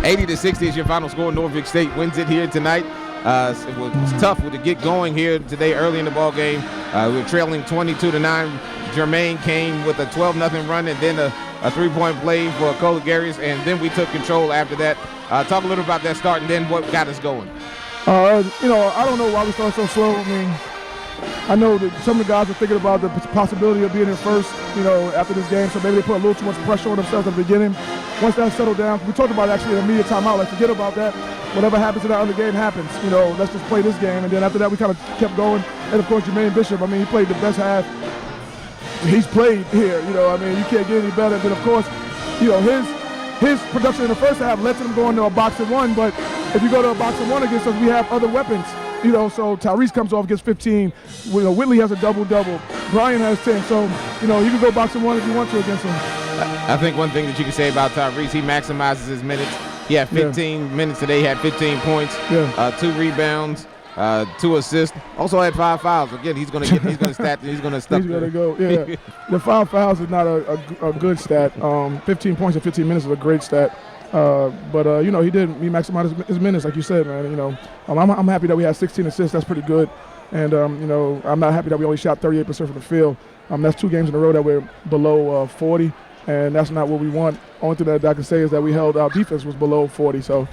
80-60 is your final score. Norfolk State wins it here tonight. It was tough to get going here today early in the ball game. We were trailing 22-9. Jermaine came with a 12-0 run and then a three-point play for Colagarius, and then we took control after that. Talk a little about that start and then what got us going. I don't know why we started so slow. I mean, I know that some of the guys are thinking about the possibility of being in first, after this game, so maybe they put a little too much pressure on themselves at the beginning. Once that settled down, we talked about actually an immediate timeout, like forget about that. Whatever happens in that other game happens. Let's just play this game. And then after that, we kind of kept going. And of course, Jermaine Bishop, he played the best half he's played here. You can't get any better. Then of course, his production in the first half led to them going to a box and one. But if you go to a box and one against us, we have other weapons. So Tyrese comes off, gets 15. Whitley has a double-double. Brian has 10. So, you can go box and one if you want to against him. I think one thing that you can say about Tyrese, he maximizes his minutes. He had 15 minutes today, had 15 points, 2 rebounds, 2 assists. Also had 5 fouls. Again, he's going to stat. He's going to stuff. He's going to go. Yeah, the 5 fouls is not a good stat. 15 points in 15 minutes is a great stat. But he maximized his minutes, like you said, man. I'm happy that we had 16 assists. That's pretty good. And I'm not happy that we only shot 38% from the field. That's 2 games in a row that we're below 40. And that's not what we want. Only thing that I can say is that we held our defense was below 40, so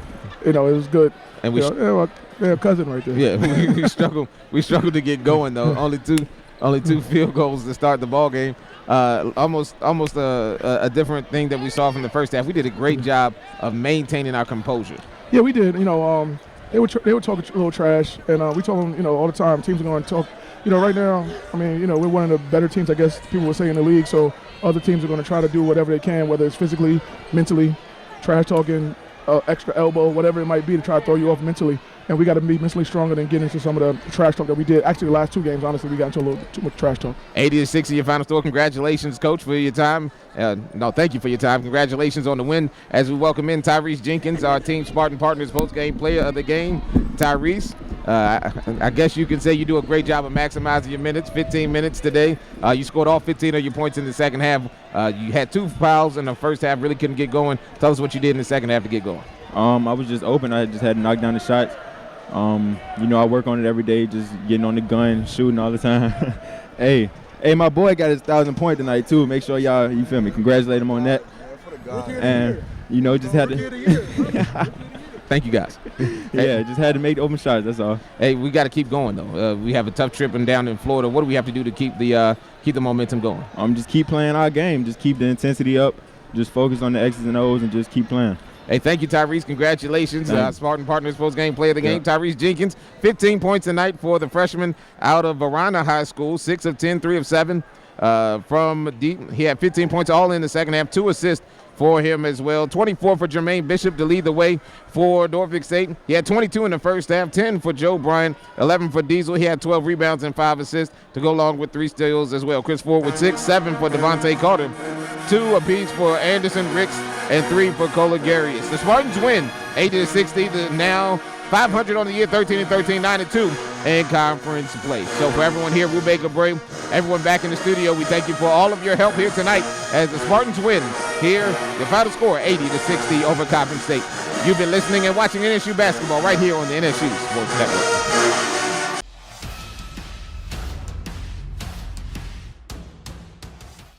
it was good. And they're a cousin right there. Yeah, we struggled. We struggled to get going though. Only two field goals to start the ball game. Almost a different thing that we saw from the first half. We did a great job of maintaining our composure. Yeah, we did. They were talking a little trash, and we told them all the time teams are going to talk. Right now, we're one of the better teams, I guess people would say, in the league. So other teams are going to try to do whatever they can, whether it's physically, mentally, trash talking, extra elbow, whatever it might be to try to throw you off mentally. And we got to be mentally stronger than getting into some of the trash talk that we did. Actually, the last 2 games, honestly, we got into a little too much trash talk. 80-60, your final score. Congratulations, Coach, for your time. Thank you for your time. Congratulations on the win as we welcome in Tyrese Jenkins, our Team Spartan Partners Postgame Player of the Game. Tyrese, I guess you can say you do a great job of maximizing your minutes. 15 minutes today. You scored all 15 of your points in the second half. You had 2 fouls in the first half, really couldn't get going. Tell us what you did in the second half to get going. I was just open. I just had to knock down the shots. I work on it every day, just getting on the gun, shooting all the time. Hey, my boy got his 1,000-point tonight too. Make sure y'all, you feel me, congratulate him on that. And just had to. Thank you guys. Yeah, just had to make the open shots. That's all. Hey, we got to keep going though. We have a tough trip down in Florida. What do we have to do to keep the momentum going? Just keep playing our game. Just keep the intensity up. Just focus on the X's and O's and just keep playing. Hey, thank you, Tyrese. Congratulations. Spartan Partners Post-Game Player of the Game. Tyrese Jenkins, 15 points tonight for the freshman out of Varana High School, 6 of 10, 3 of 7 from deep. He had 15 points all in the second half, 2 assists for him as well. 24 for Jermaine Bishop to lead the way for Norfolk State. He had 22 in the first half, 10 for Joe Bryan, 11 for Diesel. He had 12 rebounds and 5 assists to go along with 3 steals as well. Chris Ford with 6, 7 for Devontae Carter, 2 apiece for Anderson Ricks, and 3 for Colagarius. The Spartans win 80-60. Now 500 on the year, 13-13, 9-2 in conference play. So for everyone here, Rubeka Bray, everyone back in the studio, we thank you for all of your help here tonight as the Spartans win here. The final score 80-60 over Coppin State. You've been listening and watching NSU basketball right here on the NSU Sports Network.